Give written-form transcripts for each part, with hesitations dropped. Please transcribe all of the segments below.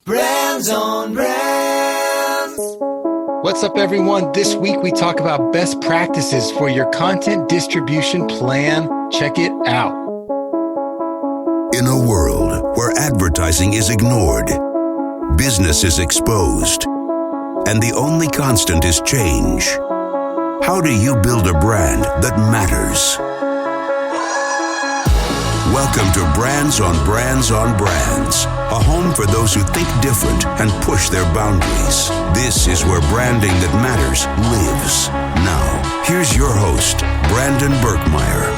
Brands on Brands. What's up, everyone? This week we talk about best practices for your content distribution plan. Check it out. In a world where advertising is ignored, business is exposed, and the only constant is change, how do you build a brand that matters? Welcome to Brands on Brands on Brands, a home for those who think different and push their boundaries. This is where branding that matters lives. Now, here's your host, Brandon Birkmeyer.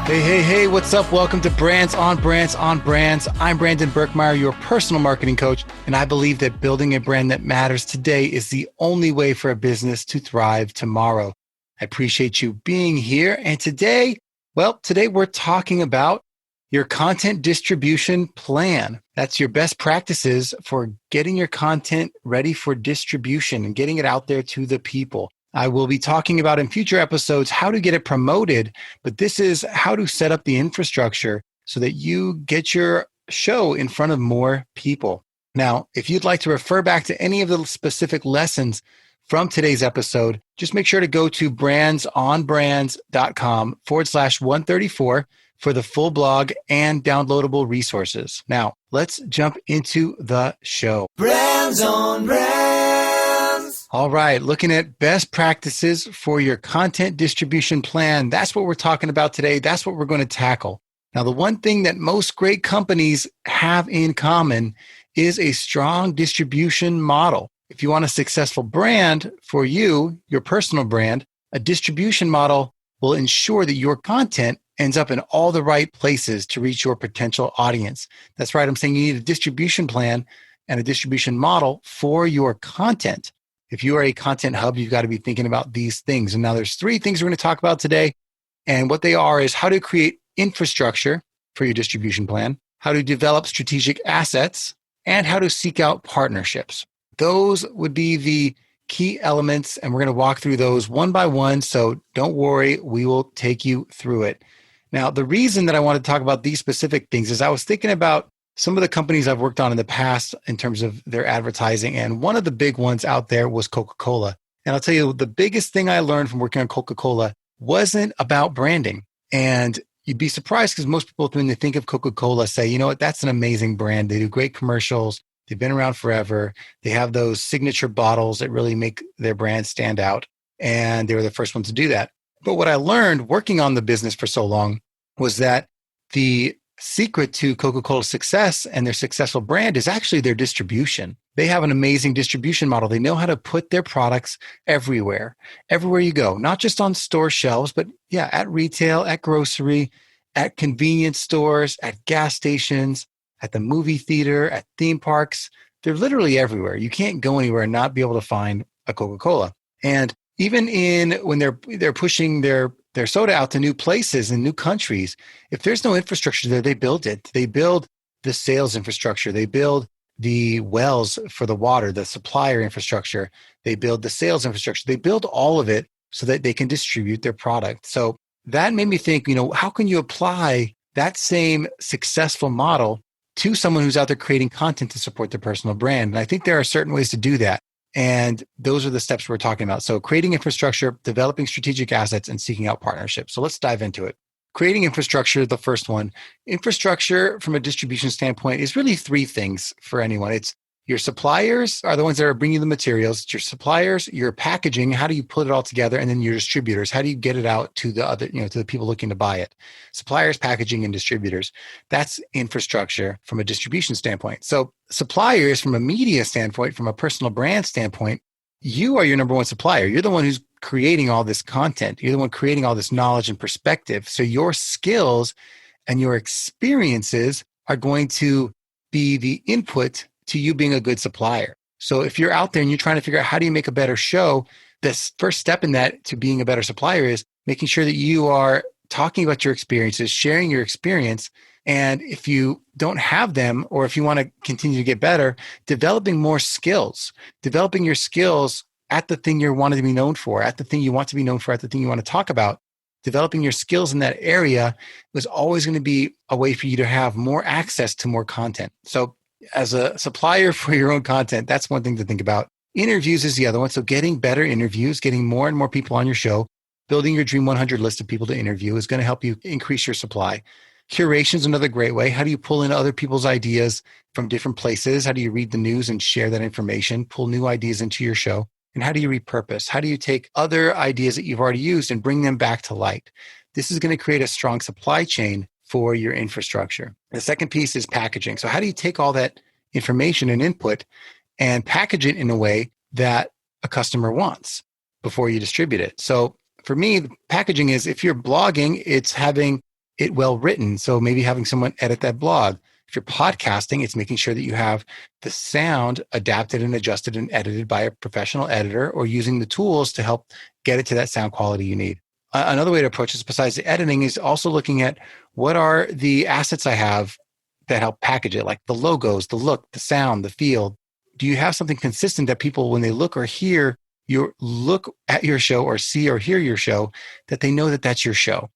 Hey, what's up? Welcome to Brands on Brands on Brands. I'm Brandon Birkmeyer, your personal marketing coach, and I believe that building a brand that matters today is the only way for a business to thrive tomorrow. I appreciate you being here, and today we're talking about your content distribution plan. That's your best practices for getting your content ready for distribution and getting it out there to the people. I will be talking about in future episodes how to get it promoted, but this is how to set up the infrastructure so that you get your show in front of more people. Now, if you'd like to refer back to any of the specific lessons from today's episode, just make sure to go to brandsonbrands.com/134 for the full blog and downloadable resources. Now, let's jump into the show. Brands on Brands. All right, looking at best practices for your content distribution plan. That's what we're talking about today. That's what we're going to tackle. Now, the one thing that most great companies have in common is a strong distribution model. If you want a successful brand for you, your personal brand, a distribution model will ensure that your content ends up in all the right places to reach your potential audience. That's right. I'm saying you need a distribution plan and a distribution model for your content. If you are a content hub, you've got to be thinking about these things. And now there's three things we're going to talk about today. And what they are is how to create infrastructure for your distribution plan, how to develop strategic assets, and how to seek out partnerships. Those would be the key elements, and we're going to walk through those one by one. So don't worry, we will take you through it. Now, the reason that I want to talk about these specific things is I was thinking about some of the companies I've worked on in the past in terms of their advertising. And one of the big ones out there was Coca-Cola. And I'll tell you, the biggest thing I learned from working on Coca-Cola wasn't about branding. And you'd be surprised because most people, when they think of Coca-Cola, say, you know what, that's an amazing brand. They do great commercials. They've been around forever. They have those signature bottles that really make their brand stand out. And they were the first ones to do that. But what I learned working on the business for so long was that the secret to Coca-Cola's success and their successful brand is actually their distribution. They have an amazing distribution model. They know how to put their products everywhere you go, not just on store shelves, but at retail, at grocery, at convenience stores, at gas stations, at the movie theater, at theme parks. They're literally everywhere. You can't go anywhere and not be able to find a Coca-Cola. And even when they're pushing their soda out to new places and new countries, if there's no infrastructure there, they build it. They build the sales infrastructure. They build the wells for the water, the supplier infrastructure. They build the sales infrastructure. They build all of it so that they can distribute their product. So that made me think, how can you apply that same successful model to someone who's out there creating content to support their personal brand? And I think there are certain ways to do that. And those are the steps we're talking about. So creating infrastructure, developing strategic assets, and seeking out partnerships. So let's dive into it. Creating infrastructure, the first one. Infrastructure from a distribution standpoint is really three things for anyone. It's your suppliers are the ones that are bringing you the materials. It's your suppliers, your packaging, how do you put it all together? And then your distributors, how do you get it out to the other, to the people looking to buy it? Suppliers, packaging, and distributors. That's infrastructure from a distribution standpoint. So suppliers from a media standpoint, from a personal brand standpoint, you are your number one supplier. You're the one who's creating all this content. You're the one creating all this knowledge and perspective. So your skills and your experiences are going to be the input to you being a good supplier. So if you're out there and you're trying to figure out how do you make a better show, the first step in that to being a better supplier is making sure that you are talking about your experiences, sharing your experience. And if you don't have them, or if you want to continue to get better, developing more skills, developing your skills at the thing you're wanting to be known for, at the thing you want to be known for, at the thing you want to talk about. developing your skills in that area was always going to be a way for you to have more access to more content. So as a supplier for your own content, that's one thing to think about. Interviews is the other one. So getting better interviews, getting more and more people on your show, building your Dream 100 list of people to interview is going to help you increase your supply. Curation is another great way. How do you pull in other people's ideas from different places? How do you read the news and share that information, pull new ideas into your show? And how do you repurpose? How do you take other ideas that you've already used and bring them back to light? This is going to create a strong supply chain for your infrastructure. The second piece is packaging. So how do you take all that information and input and package it in a way that a customer wants before you distribute it? So for me, the packaging is, if you're blogging, it's having it well written. So maybe having someone edit that blog. If you're podcasting, it's making sure that you have the sound adapted and adjusted and edited by a professional editor, or using the tools to help get it to that sound quality you need. Another way to approach this, besides the editing, is also looking at what are the assets I have that help package it, like the logos, the look, the sound, the feel. Do you have something consistent that people, when they look or hear your look at your show or see or hear your show, that they know that that's your show?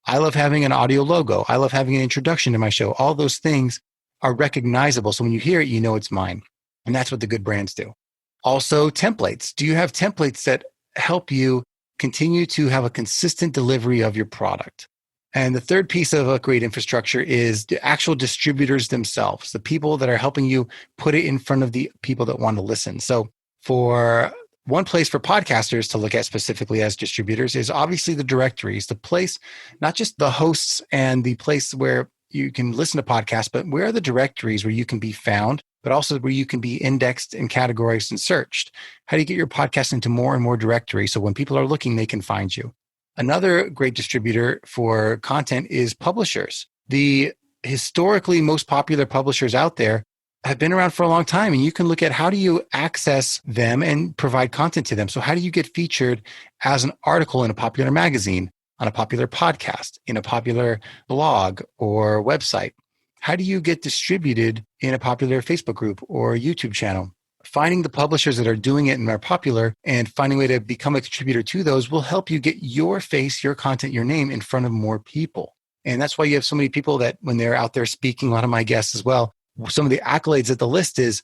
I love having an audio logo. I love having an introduction to my show. All those things are recognizable. So when you hear it, you know it's mine. And that's what the good brands do. Also, templates. Do you have templates that help you continue to have a consistent delivery of your product? And the third piece of a great infrastructure is the actual distributors themselves, the people that are helping you put it in front of the people that want to listen. So for one place for podcasters to look at specifically as distributors is obviously the directories, the place, not just the hosts and the place where you can listen to podcasts, but where are the directories where you can be found, but also where you can be indexed and categorized and searched? How do you get your podcast into more and more directories so when people are looking, they can find you? Another great distributor for content is publishers. The historically most popular publishers out there have been around for a long time, and you can look at how do you access them and provide content to them. So how do you get featured as an article in a popular magazine, on a popular podcast, in a popular blog or website? How do you get distributed in a popular Facebook group or YouTube channel? Finding the publishers that are doing it and are popular and finding a way to become a contributor to those will help you get your face, your content, your name in front of more people. And that's why you have so many people that when they're out there speaking, a lot of my guests as well, some of the accolades that the list is,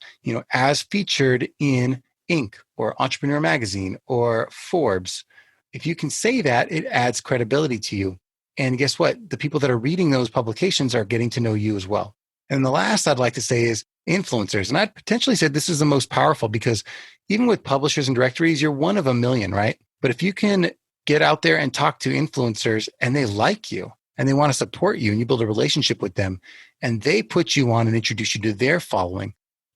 as featured in Inc. or Entrepreneur Magazine or Forbes. If you can say that, it adds credibility to you. And guess what? The people that are reading those publications are getting to know you as well. And the last I'd like to say is influencers. And I'd potentially say this is the most powerful, because even with publishers and directories, you're one of a million, right? But if you can get out there and talk to influencers and they like you and they want to support you and you build a relationship with them and they put you on and introduce you to their following,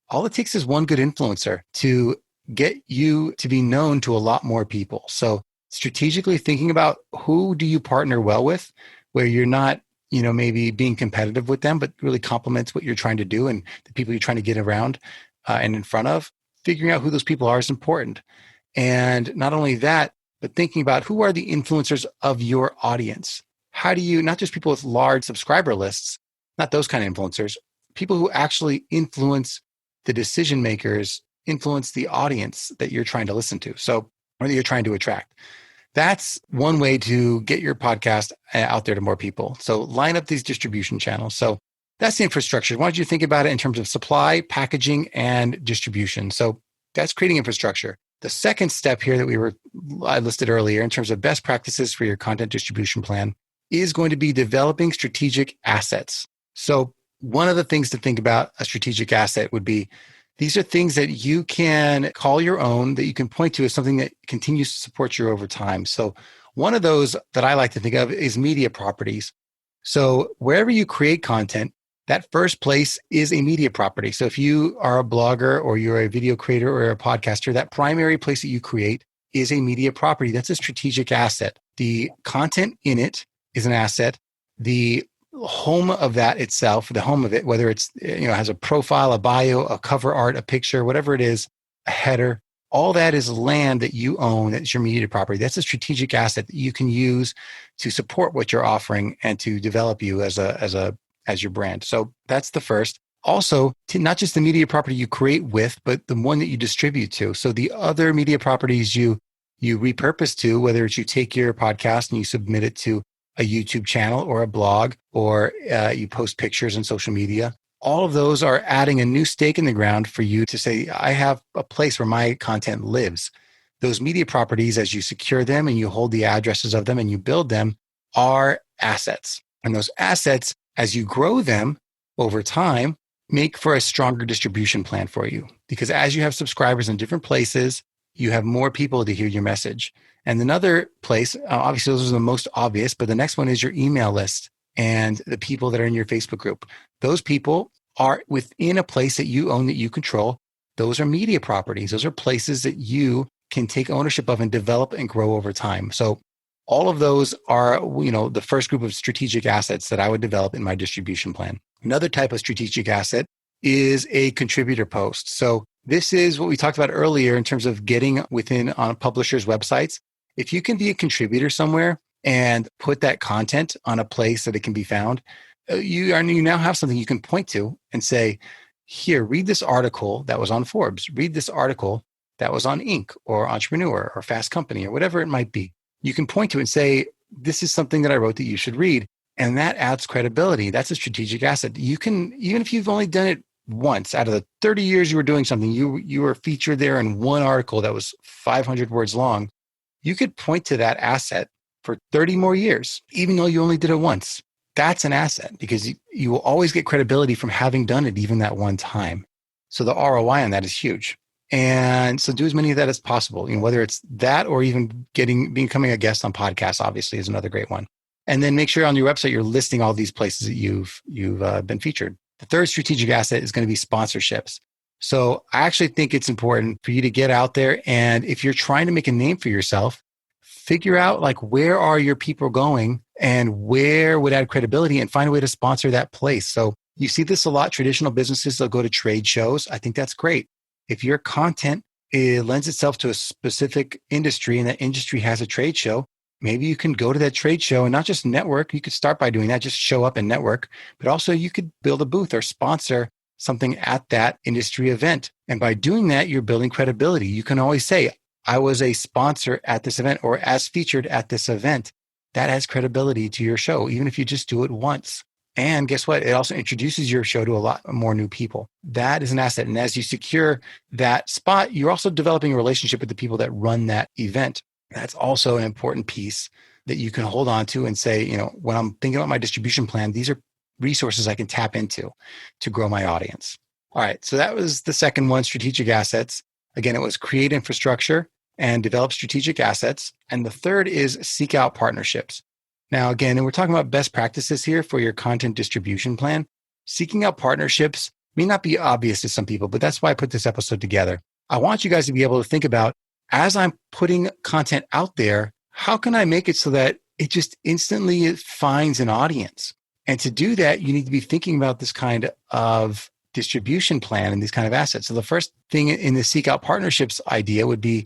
all it takes is one good influencer to get you to be known to a lot more people. So strategically thinking about who do you partner well with, where you're not, maybe being competitive with them, but really complements what you're trying to do and the people you're trying to get around and in front of. Figuring out who those people are is important. And not only that, but thinking about who are the influencers of your audience. How do you, not just people with large subscriber lists, not those kind of influencers, people who actually influence the decision makers, influence the audience that you're trying to listen to, or that you're trying to attract. That's one way to get your podcast out there to more people. So line up these distribution channels. So that's the infrastructure. Why don't you think about it in terms of supply, packaging, and distribution? So that's creating infrastructure. The second step here that I listed earlier in terms of best practices for your content distribution plan is going to be developing strategic assets. So one of the things to think about a strategic asset would be, these are things that you can call your own, that you can point to as something that continues to support you over time. So one of those that I like to think of is media properties. So wherever you create content, that first place is a media property. So if you are a blogger or you're a video creator or a podcaster, that primary place that you create is a media property. That's a strategic asset. The content in it is an asset. The home of that itself, the home of it, whether it's, has a profile, a bio, a cover art, a picture, whatever it is, a header, all that is land that you own. That's your media property. That's a strategic asset that you can use to support what you're offering and to develop you as your brand. So that's the first. Also, not just the media property you create with, but the one that you distribute to. So the other media properties you you repurpose to, whether it's you take your podcast and you submit it to a YouTube channel or a blog, or you post pictures on social media. All of those are adding a new stake in the ground for you to say, I have a place where my content lives. Those media properties, as you secure them and you hold the addresses of them and you build them, are assets. And those assets, as you grow them over time, make for a stronger distribution plan for you. Because as you have subscribers in different places, you have more people to hear your message. And another place, obviously those are the most obvious, but the next one is your email list and the people that are in your Facebook group. Those people are within a place that you own, that you control. Those are media properties. Those are places that you can take ownership of and develop and grow over time. So all of those are, the first group of strategic assets that I would develop in my distribution plan. Another type of strategic asset is a contributor post. So this is what we talked about earlier in terms of getting within on publishers' websites. If you can be a contributor somewhere and put that content on a place that it can be found, you now have something you can point to and say, here, read this article that was on Forbes. Read this article that was on Inc. or Entrepreneur or Fast Company or whatever it might be. You can point to it and say, this is something that I wrote that you should read. And that adds credibility. That's a strategic asset. You can, even if you've only done it once out of the 30 years you were doing something, you were featured there in one article that was 500 words long. You could point to that asset for 30 more years, even though you only did it once. That's an asset because you will always get credibility from having done it even that one time. So the ROI on that is huge. And so do as many of that as possible, whether it's that or even becoming a guest on podcasts, obviously, is another great one. And then make sure on your website, you're listing all these places that you've been featured. The third strategic asset is going to be sponsorships. So I actually think it's important for you to get out there. And if you're trying to make a name for yourself, figure out where are your people going and where would add credibility and find a way to sponsor that place. So you see this a lot. Traditional businesses, they'll go to trade shows. I think that's great. If your content lends itself to a specific industry and that industry has a trade show, maybe you can go to that trade show and not just network. You could start by doing that, just show up and network, but also you could build a booth or sponsor something at that industry event. And by doing that, you're building credibility. You can always say, I was a sponsor at this event or as featured at this event. That adds credibility to your show, even if you just do it once. And guess what? It also introduces your show to a lot more new people. That is an asset. And as you secure that spot, you're also developing a relationship with the people that run that event. That's also an important piece that you can hold on to and say, when I'm thinking about my distribution plan, these are resources I can tap into to grow my audience. All right. So that was the second one, strategic assets. Again, it was create infrastructure and develop strategic assets. And the third is seek out partnerships. Now, again, and we're talking about best practices here for your content distribution plan. Seeking out partnerships may not be obvious to some people, but that's why I put this episode together. I want you guys to be able to think about, as I'm putting content out there, how can I make it so that it just instantly finds an audience? And to do that, you need to be thinking about this kind of distribution plan and these kind of assets. So the first thing in the seek out partnerships idea would be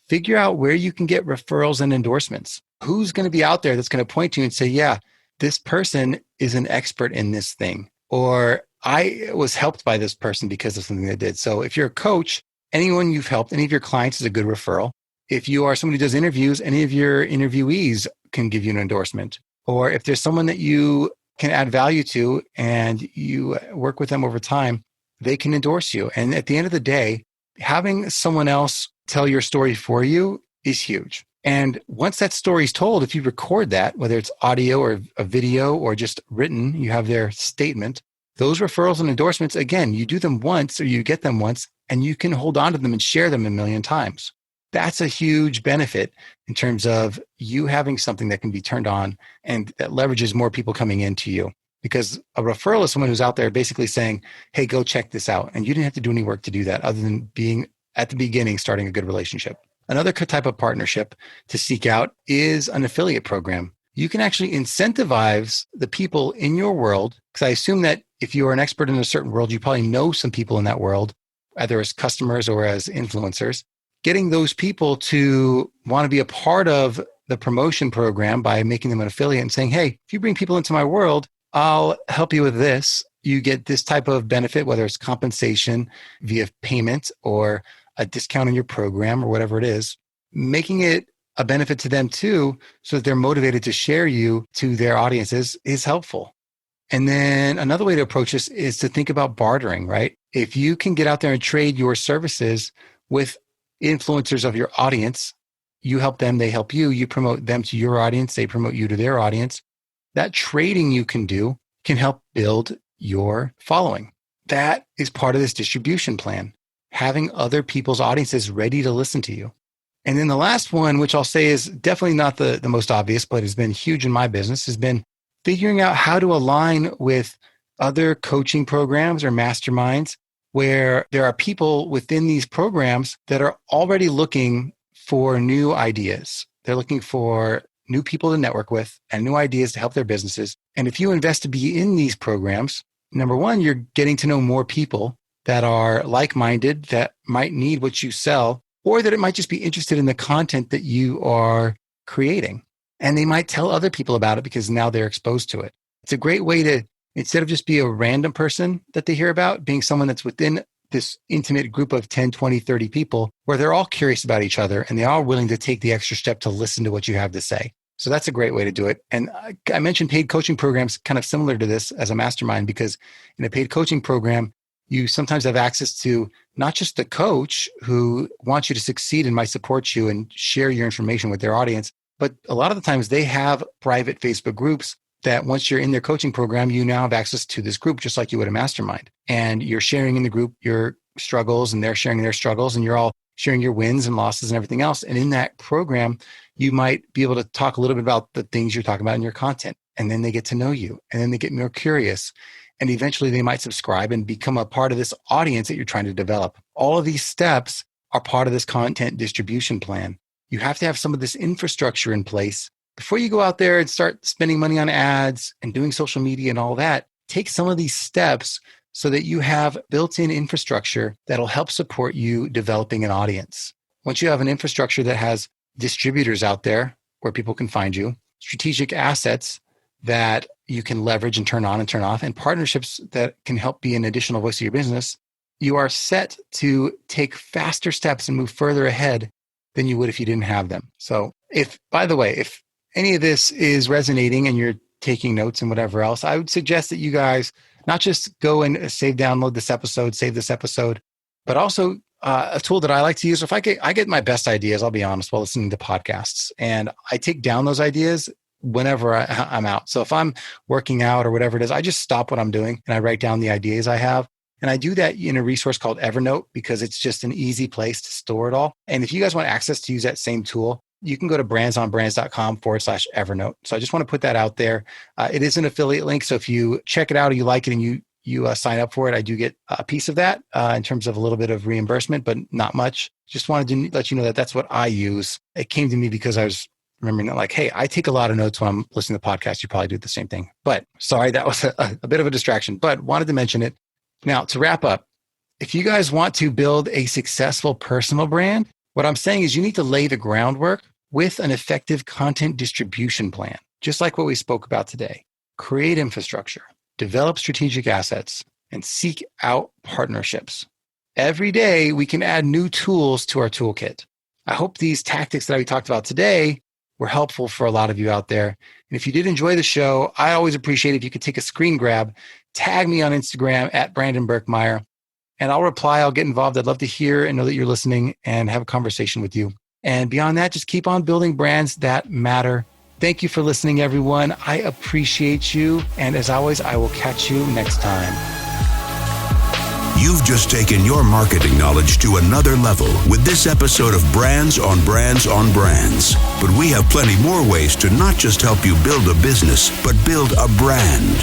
figure out where you can get referrals and endorsements. Who's going to be out there that's going to point to you and say, yeah, this person is an expert in this thing, or I was helped by this person because of something they did. So if you're a coach, anyone you've helped, any of your clients is a good referral. If you are somebody who does interviews, any of your interviewees can give you an endorsement. Or if there's someone that you can add value to and you work with them over time, they can endorse you. And at the end of the day, having someone else tell your story for you is huge. And once that story is told, if you record that, whether it's audio or a video or just written, you have their statement, those referrals and endorsements, again, you do them once or you get them once and you can hold on to them and share them a million times. That's a huge benefit in terms of you having something that can be turned on and that leverages more people coming into you. Because a referral is someone who's out there basically saying, hey, go check this out. And you didn't have to do any work to do that other than being at the beginning, starting a good relationship. Another type of partnership to seek out is an affiliate program. You can actually incentivize the people in your world, because I assume that if you are an expert in a certain world, you probably know some people in that world, either as customers or as influencers. Getting those people to want to be a part of the promotion program by making them an affiliate and saying, hey, if you bring people into my world, I'll help you with this. You get this type of benefit, whether it's compensation via payment or a discount on your program or whatever it is. making it a benefit to them too, so that they're motivated to share you to their audiences is helpful. And then another way to approach this is to think about bartering, right? If you can get out there and trade your services with influencers of your audience, you help them, they help you, you promote them to your audience, they promote you to their audience. That trading you can do can help build your following. That is part of this distribution plan, having other people's audiences ready to listen to you. And then the last one, which I'll say is definitely not the most obvious, but has been huge in my business, has been figuring out how to align with other coaching programs or masterminds where there are people within these programs that are already looking for new ideas. They're looking for new people to network with and new ideas to help their businesses. And if you invest to be in these programs, number one, you're getting to know more people that are like-minded, that might need what you sell, or that it might just be interested in the content that you are creating. And they might tell other people about it because now they're exposed to it. It's a great way to, instead of just be a random person that they hear about, being someone that's within this intimate group of 10, 20, 30 people where they're all curious about each other and they're all willing to take the extra step to listen to what you have to say. So that's a great way to do it. And I mentioned paid coaching programs kind of similar to this as a mastermind, because in a paid coaching program, you sometimes have access to not just the coach who wants you to succeed and might support you and share your information with their audience, but a lot of the times they have private Facebook groups that once you're in their coaching program, you now have access to this group just like you would a mastermind. And you're sharing in the group your struggles and they're sharing their struggles and you're all sharing your wins and losses and everything else. And in that program, you might be able to talk a little bit about the things you're talking about in your content. And then they get to know you and then they get more curious. And eventually they might subscribe and become a part of this audience that you're trying to develop. All of these steps are part of this content distribution plan. You have to have some of this infrastructure in place before you go out there and start spending money on ads and doing social media and all that. Take some of these steps so that you have built-in infrastructure that'll help support you developing an audience. Once you have an infrastructure that has distributors out there where people can find you, strategic assets that you can leverage and turn on and turn off, and partnerships that can help be an additional voice of your business, you are set to take faster steps and move further ahead than you would if you didn't have them. So by the way, if any of this is resonating and you're taking notes and whatever else, I would suggest that you guys not just go and download this episode, save this episode, but also a tool that I like to use. If I get my best ideas, I'll be honest, while listening to podcasts, and I take down those ideas whenever I'm out. So if I'm working out or whatever it is, I just stop what I'm doing and I write down the ideas I have. And I do that in a resource called Evernote because it's just an easy place to store it all. And if you guys want access to use that same tool, you can go to brandsonbrands.com/Evernote. So I just want to put that out there. It is an affiliate link. So if you check it out or you like it and you sign up for it, I do get a piece of that in terms of a little bit of reimbursement, but not much. Just wanted to let you know that that's what I use. It came to me because I was remembering that, like, hey, I take a lot of notes when I'm listening to podcasts. You probably do the same thing. But sorry, that was a bit of a distraction, but wanted to mention it. Now, to wrap up, if you guys want to build a successful personal brand, what I'm saying is you need to lay the groundwork with an effective content distribution plan, just like what we spoke about today. Create infrastructure, develop strategic assets, and seek out partnerships. Every day, we can add new tools to our toolkit. I hope these tactics that we talked about today were helpful for a lot of you out there. And if you did enjoy the show, I always appreciate if you could take a screen grab, tag me on Instagram at Brandon Berkmeyer, and I'll reply. I'll get involved. I'd love to hear and know that you're listening and have a conversation with you. And beyond that, just keep on building brands that matter. Thank you for listening, everyone. I appreciate you. And as always, I will catch you next time. You've just taken your marketing knowledge to another level with this episode of Brands on Brands on Brands. But we have plenty more ways to not just help you build a business, but build a brand.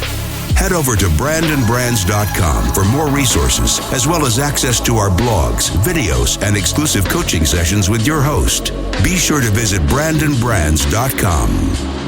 Head over to brandonbrands.com for more resources, as well as access to our blogs, videos, and exclusive coaching sessions with your host. Be sure to visit brandonbrands.com.